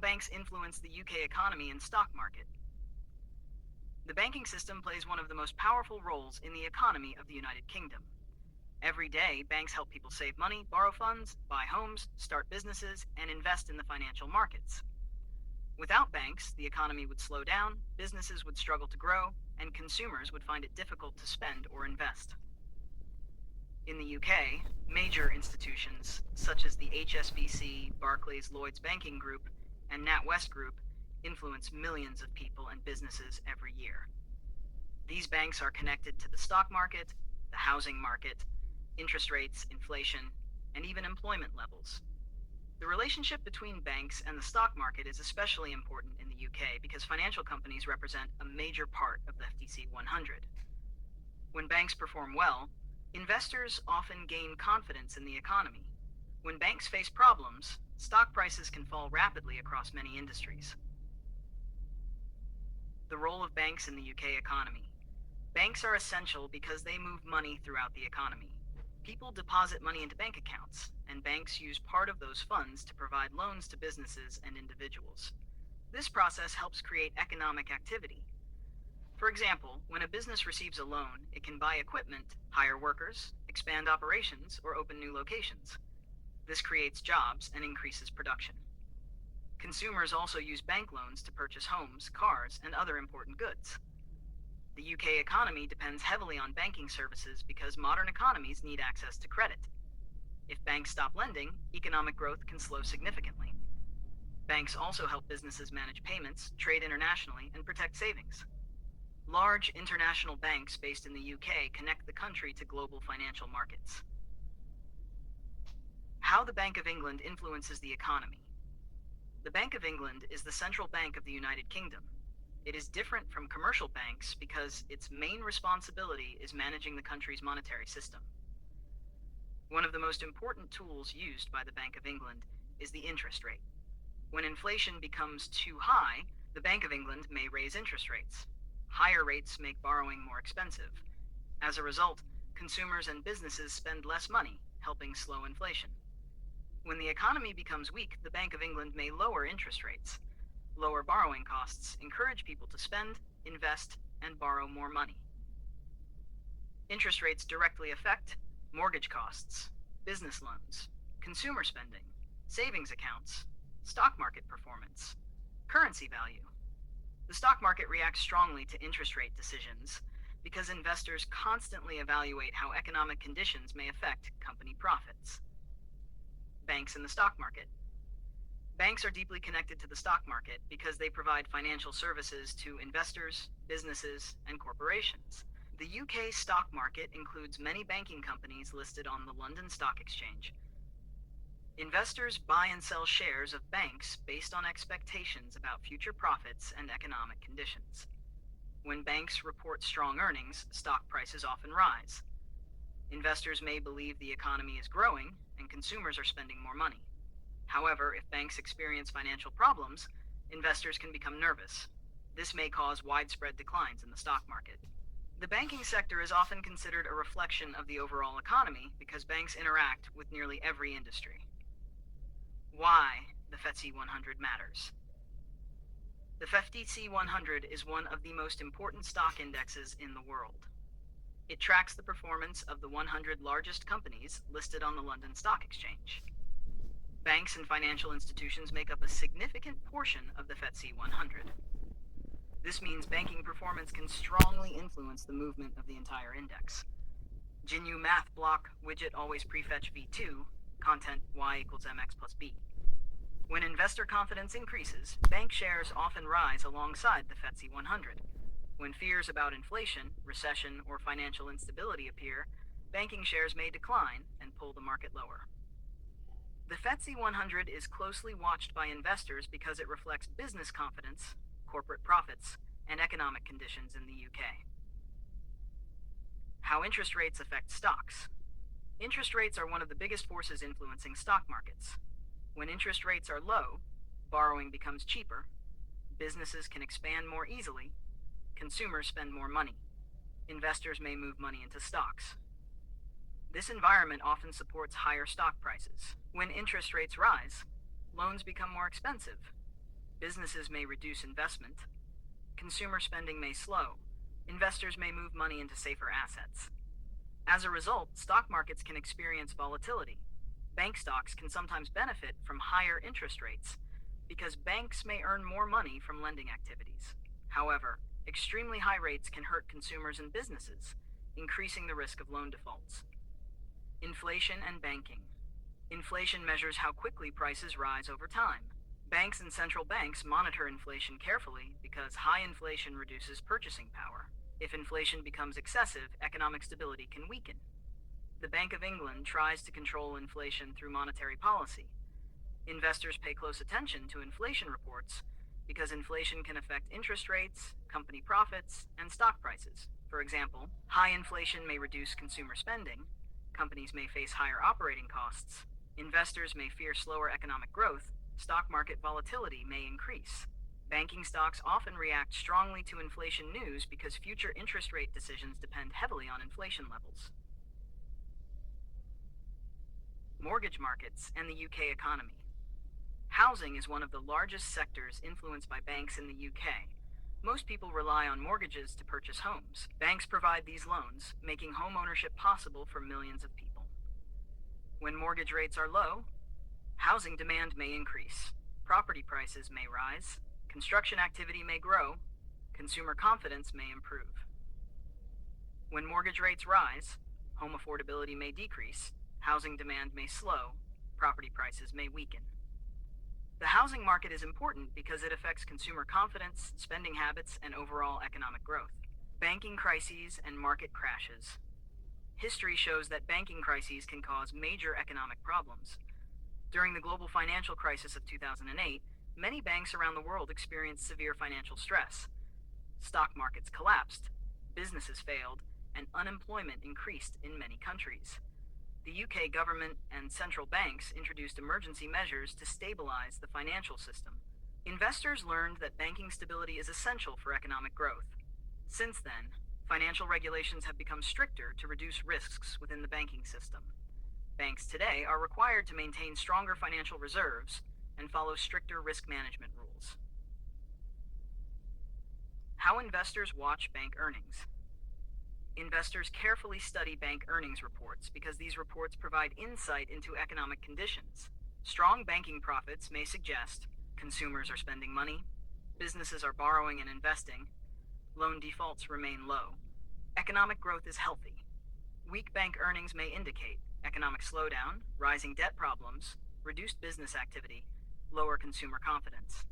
banks influence the UK economy and stock market. The banking system plays one of the most powerful roles in the economy of the United Kingdom. Every day, banks help people save money, borrow funds, buy homes, start businesses, and invest in the financial markets. Without banks, the economy would slow down, businesses would struggle to grow, and consumers would find it difficult to spend or invest. In the UK, major institutions such as the HSBC, Barclays, Lloyds Banking Group, and NatWest Group influence millions of people and businesses every year. These banks are connected to the stock market, the housing market, interest rates, inflation, and even employment levels. The relationship between banks and the stock market is especially important in the UK because financial companies represent a major part of the FTSE 100. When banks perform well, investors often gain confidence in the economy. When banks face problems, stock prices can fall rapidly across many industries. The role of banks in the UK economy. Banks are essential because they move money throughout the economy. People deposit money into bank accounts, and banks use part of those funds to provide loans to businesses and individuals. This process helps create economic activity. For example, when a business receives a loan, it can buy equipment, hire workers, expand operations, or open new locations. This creates jobs and increases production. Consumers also use bank loans to purchase homes, cars, and other important goods. The UK economy depends heavily on banking services because modern economies need access to credit. If banks stop lending, economic growth can slow significantly. Banks also help businesses manage payments, trade internationally, and protect savings. Large international banks based in the UK connect the country to global financial markets. How the Bank of England influences the economy. The Bank of England is the central bank of the United Kingdom. It is different from commercial banks because its main responsibility is managing the country's monetary system. One of the most important tools used by the Bank of England is the interest rate. When inflation becomes too high, the Bank of England may raise interest rates. Higher rates make borrowing more expensive. As a result, consumers and businesses spend less money, helping slow inflation. When the economy becomes weak, the Bank of England may lower interest rates. Lower borrowing costs encourage people to spend, invest, and borrow more money. Interest rates directly affect mortgage costs, business loans, consumer spending, savings accounts, stock market performance, currency value. The stock market reacts strongly to interest rate decisions because investors constantly evaluate how economic conditions may affect company profits. Banks in the stock market. Banks are deeply connected to the stock market because they provide financial services to investors, businesses, and corporations. The UK stock market includes many banking companies listed on the London Stock Exchange. Investors buy and sell shares of banks based on expectations about future profits and economic conditions. When banks report strong earnings, stock prices often rise. Investors may believe the economy is growing and consumers are spending more money. However, if banks experience financial problems, investors can become nervous. This may cause widespread declines in the stock market. The banking sector is often considered a reflection of the overall economy because banks interact with nearly every industry. Why the FTSE 100 matters. The FTSE 100 is one of the most important stock indexes in the world. It tracks the performance of the 100 largest companies listed on the London Stock Exchange. Banks and financial institutions make up a significant portion of the FTSE 100. This means banking performance can strongly influence the movement of the entire index. GNU Math Block widget always prefetch V2, content y equals mx plus b. When investor confidence increases, bank shares often rise alongside the FTSE 100. When fears about inflation, recession, or financial instability appear, banking shares may decline and pull the market lower. The FTSE 100 is closely watched by investors because it reflects business confidence, corporate profits, and economic conditions in the UK. How interest rates affect stocks. Interest rates are one of the biggest forces influencing stock markets. When interest rates are low, borrowing becomes cheaper, businesses can expand more easily, consumers spend more money. Investors may move money into stocks. This environment often supports higher stock prices. When interest rates rise, loans become more expensive. Businesses may reduce investment. Consumer spending may slow. Investors may move money into safer assets. As a result, stock markets can experience volatility. Bank stocks can sometimes benefit from higher interest rates because banks may earn more money from lending activities. However, extremely high rates can hurt consumers and businesses, increasing the risk of loan defaults. Inflation and banking. Inflation measures how quickly prices rise over time. Banks and central banks monitor inflation carefully because high inflation reduces purchasing power. If inflation becomes excessive, economic stability can weaken. The Bank of England tries to control inflation through monetary policy. Investors pay close attention to inflation reports because inflation can affect interest rates, company profits, and stock prices. For example, high inflation may reduce consumer spending, companies may face higher operating costs, investors may fear slower economic growth, stock market volatility may increase. Banking stocks often react strongly to inflation news because future interest rate decisions depend heavily on inflation levels. Mortgage markets and the UK economy. Housing is one of the largest sectors influenced by banks in the UK. Most people rely on mortgages to purchase homes. Banks provide these loans, making home ownership possible for millions of people. When mortgage rates are low, housing demand may increase, property prices may rise, construction activity may grow, consumer confidence may improve. When mortgage rates rise, home affordability may decrease, housing demand may slow, property prices may weaken. The housing market is important because it affects consumer confidence, spending habits, and overall economic growth. Banking crises and market crashes. History shows that banking crises can cause major economic problems. During the global financial crisis of 2008, many banks around the world experienced severe financial stress. Stock markets collapsed, businesses failed, and unemployment increased in many countries. The UK government and central banks introduced emergency measures to stabilize the financial system. Investors learned that banking stability is essential for economic growth. Since then, financial regulations have become stricter to reduce risks within the banking system. Banks today are required to maintain stronger financial reserves and follow stricter risk management rules. How investors watch bank earnings. Investors carefully study bank earnings reports because these reports provide insight into economic conditions. Strong banking profits may suggest consumers are spending money, businesses are borrowing and investing, loan defaults remain low, economic growth is healthy. Weak bank earnings may indicate economic slowdown, rising debt problems, reduced business activity, lower consumer confidence.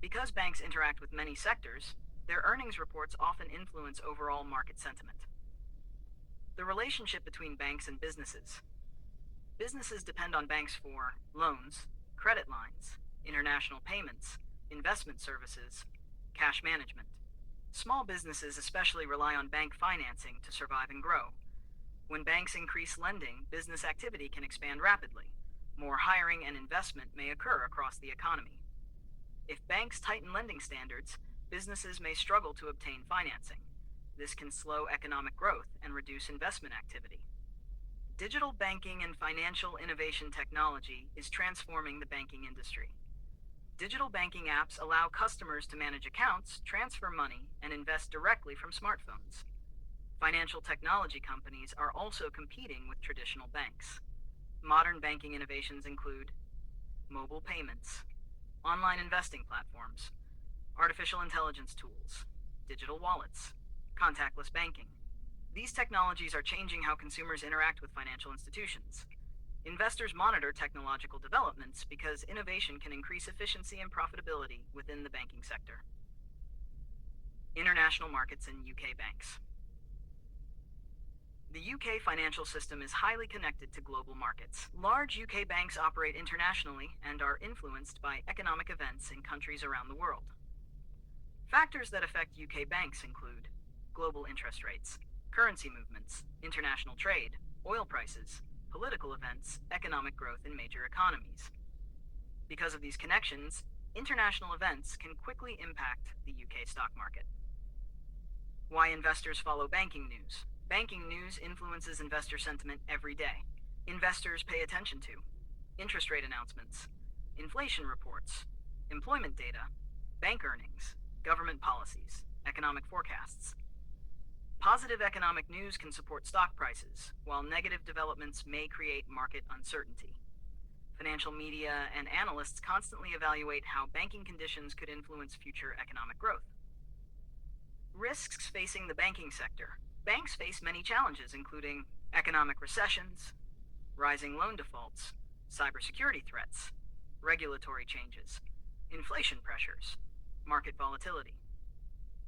Because banks interact with many sectors, their earnings reports often influence overall market sentiment. The relationship between banks and businesses. Businesses depend on banks for loans, credit lines, international payments, investment services, cash management. Small businesses especially rely on bank financing to survive and grow. When banks increase lending, business activity can expand rapidly. More hiring and investment may occur across the economy. If banks tighten lending standards, businesses may struggle to obtain financing. This can slow economic growth and reduce investment activity. Digital banking and financial innovation technology is transforming the banking industry. Digital banking apps allow customers to manage accounts, transfer money, and invest directly from smartphones. Financial technology companies are also competing with traditional banks. Modern banking innovations include mobile payments, online investing platforms, artificial intelligence tools, digital wallets, contactless banking. These technologies are changing how consumers interact with financial institutions. Investors monitor technological developments because innovation can increase efficiency and profitability within the banking sector. International markets and UK banks. The UK financial system is highly connected to global markets. Large UK banks operate internationally and are influenced by economic events in countries around the world. Factors that affect UK banks include global interest rates, currency movements, international trade, oil prices, political events, economic growth in major economies. Because of these connections, international events can quickly impact the UK stock market. Why investors follow banking news. Banking news influences investor sentiment every day. Investors pay attention to interest rate announcements, inflation reports, employment data, bank earnings, government policies, economic forecasts. Positive economic news can support stock prices, while negative developments may create market uncertainty. Financial media and analysts constantly evaluate how banking conditions could influence future economic growth. Risks facing the banking sector. Banks face many challenges, including economic recessions, rising loan defaults, cybersecurity threats, regulatory changes, inflation pressures, market volatility.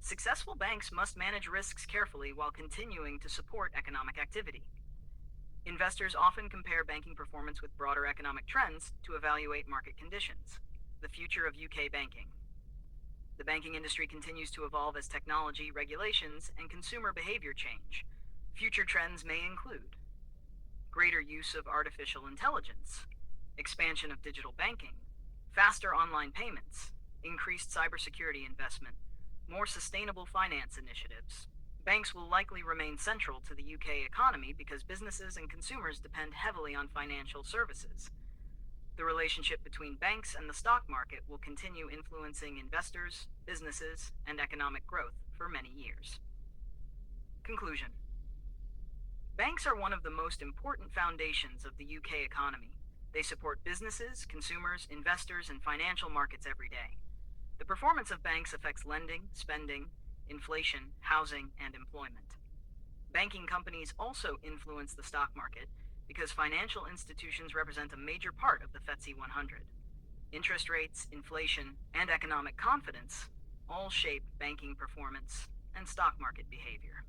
Successful banks must manage risks carefully while continuing to support economic activity. Investors often compare banking performance with broader economic trends to evaluate market conditions. The future of UK banking. The banking industry continues to evolve as technology, regulations, and consumer behavior change. Future trends may include greater use of artificial intelligence, expansion of digital banking, faster online payments, increased cybersecurity investment, more sustainable finance initiatives. Banks will likely remain central to the UK economy because businesses and consumers depend heavily on financial services. The relationship between banks and the stock market will continue influencing investors, businesses, and economic growth for many years. Conclusion. Banks are one of the most important foundations of the UK economy. They support businesses, consumers, investors, and financial markets every day. The performance of banks affects lending, spending, inflation, housing, and employment. Banking companies also influence the stock market because financial institutions represent a major part of the FTSE 100. Interest rates, inflation, and economic confidence all shape banking performance and stock market behavior.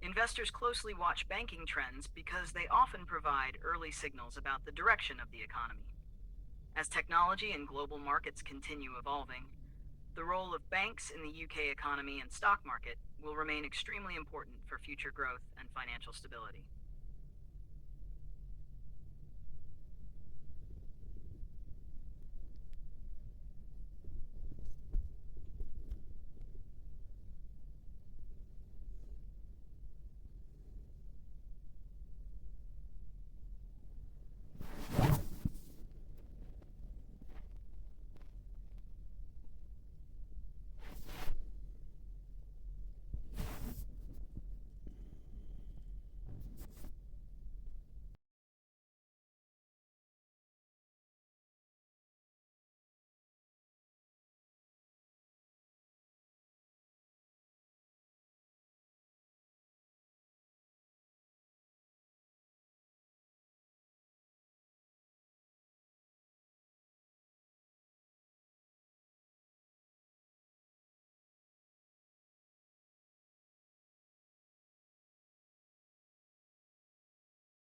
Investors closely watch banking trends because they often provide early signals about the direction of the economy. As technology and global markets continue evolving, the role of banks in the UK economy and stock market will remain extremely important for future growth and financial stability.